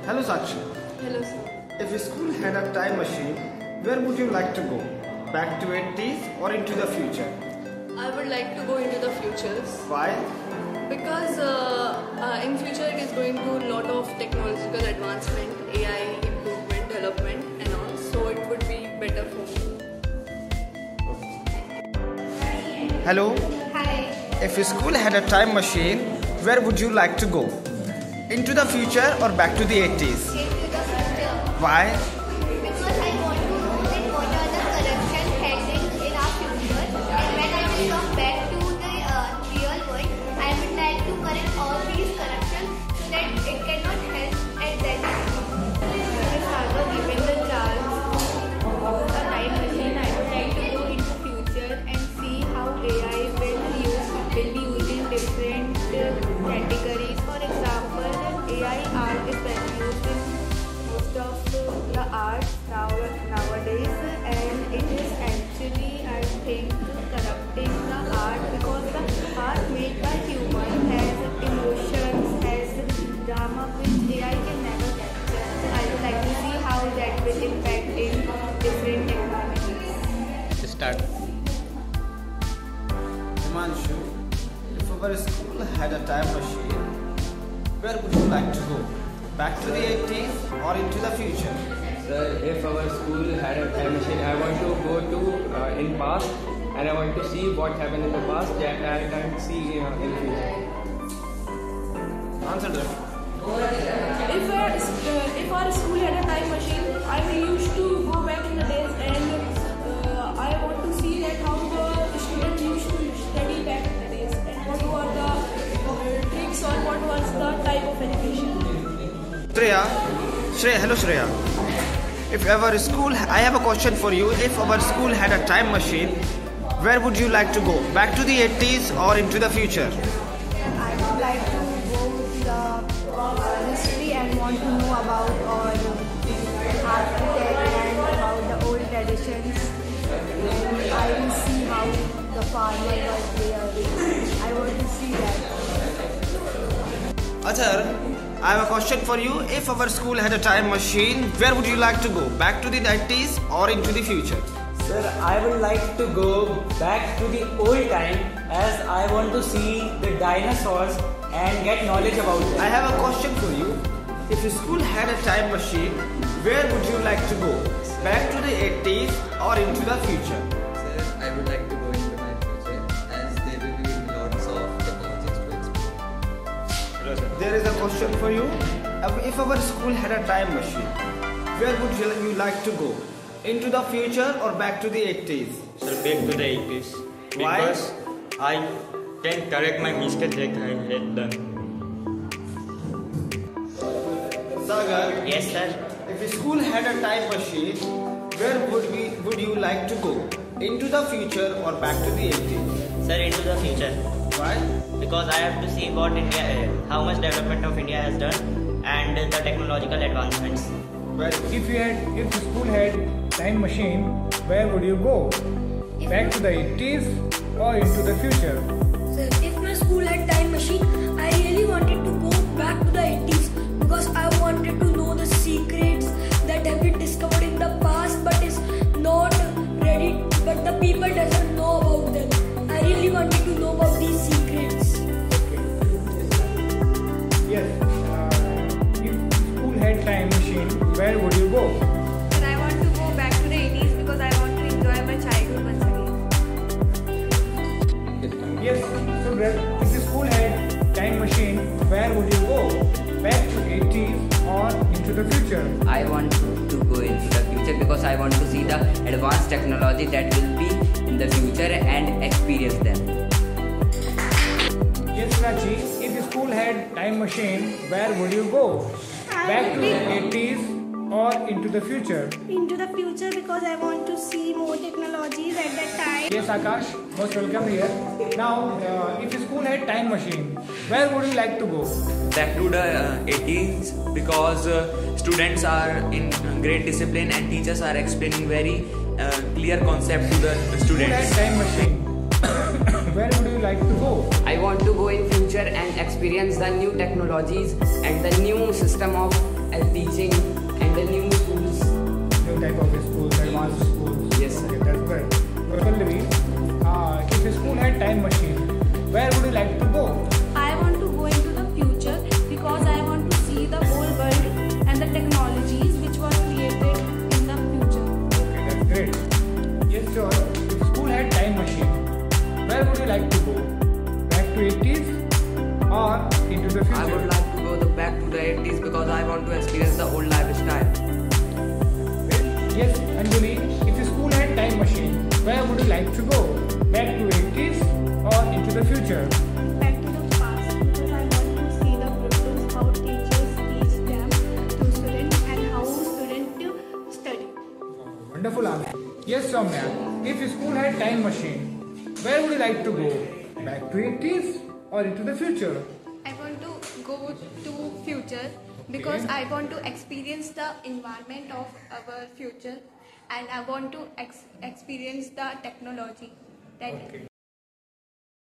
Hello Sakshi. Hello sir. If your school had a time machine, where would you like to go? Back to 80s or into the future? I would like to go into the futures Why? because in future it is going to lot of technological advancement, AI improvement, development and all. So it would be better for me. Hello. Hi. If your school had a time machine, where would you like to go? Into the future or back to the 80s? Into the future. Why? Because I want to know that what are the corruption heading in our future, and when I will come back to the real world, I would like to correct all these corruption so that it cannot help at that time. If I were given the chance to use a time machine, I would like to go into future and see how AI will be used in different categories. For example, AI art is very used in most of the arts nowadays, and it is actually, I think, corrupting the art because the art made by human has emotions, has drama which AI can never capture. I would like to see how that will impact in different technologies. Start. Himanshu, if our school had a time machine, where would you like to go? Back to the 80s or into the future? Sir, if our school had a time machine, I want to go to in past and I want to see what happened in the past that I can't see in future. Answer them. If our school had a time machine, I will used to go back in the days and I want to see that how the students used to study back in the days and what were the tricks or what was the type of education. Shreya, hello Shreya. If our school, I have a question for you. If our school had a time machine, where would you like to go? Back to the 80s or into the future? I would like to go to the history and want to know about all architecture and about the old traditions. I will see how the farmer was there. I want to see that. Athar, I have a question for you. If our school had a time machine, where would you like to go? Back to the 90s or into the future? Sir, I would like to go back to the old time as I want to see the dinosaurs and get knowledge about them. I have a question for you. If your school had a time machine, where would you like to go? Back to the 80s or into the future? Sir, I would like to go into my future as there will be lots of technologies to explore. There is a question for you. If our school had a time machine, where would you like to go? Into the future or back to the 80s? Sir, back to the 80s. Why? Because I can correct my mistake that I had done. Sagar, Yes, sir. if your school had a time machine, where would you like to go? Into the future or back to the 80s? Sir, into the future. Why? Because I have to see what India, how much development of India has done and the technological advancements. If the school had time machine, where would you go? Back to the 80s or into the future? Sir, if my school had time machine, I really wanted to go back to the 80s because I wanted to know the secrets that have been discovered in the past but is not ready, but the people doesn't know about them. I really wanted to know about these secrets. Yes. If school had time machine, where would you go? Sir, I want to go back to the 80s because I want to enjoy my childhood once again. Yes. So, if the school had time machine, where would you go? Back to 80s or into the future? I want to go into the future because I want to see the advanced technology that will be in the future and experience them. Yes, Prachi. If the school had time machine, where would you go? Back to the 80s or into the future? Into the future because I want to see more technologies at that time. Yes, Akash, most welcome here. Now, if the school had time machine, where would you like to go? Back to the 80s because students are in great discipline and teachers are explaining very clear concept to the students. If you had time machine, where would you like to go? I want to go in future and experience the new technologies and the new system of teaching and the new schools. New type of schools, advanced schools. Yes, sir. Okay, that's good. Pallavi, if a school had time machine, where would you like to go? I want to go into the future because I want to see the whole world and the technologies which were created in the future. Okay, that's great. Yes, sure. If school had time machine, where would you like to go? Back to 80s or into the future? I would like to go back to the 80s because I want to experience the old lifestyle. Yes, Anjali, if a school had time machine, where would you like to go? Back to 80s or into the future? Back to the past because I want to see the process, how teachers teach them to students and how students study. Wonderful answer. Yes, Soumya, if a school had time machine, where would you like to go? Back to 80s or into the future? I want to go to future because I want to experience the environment of our future and I want to experience the technology that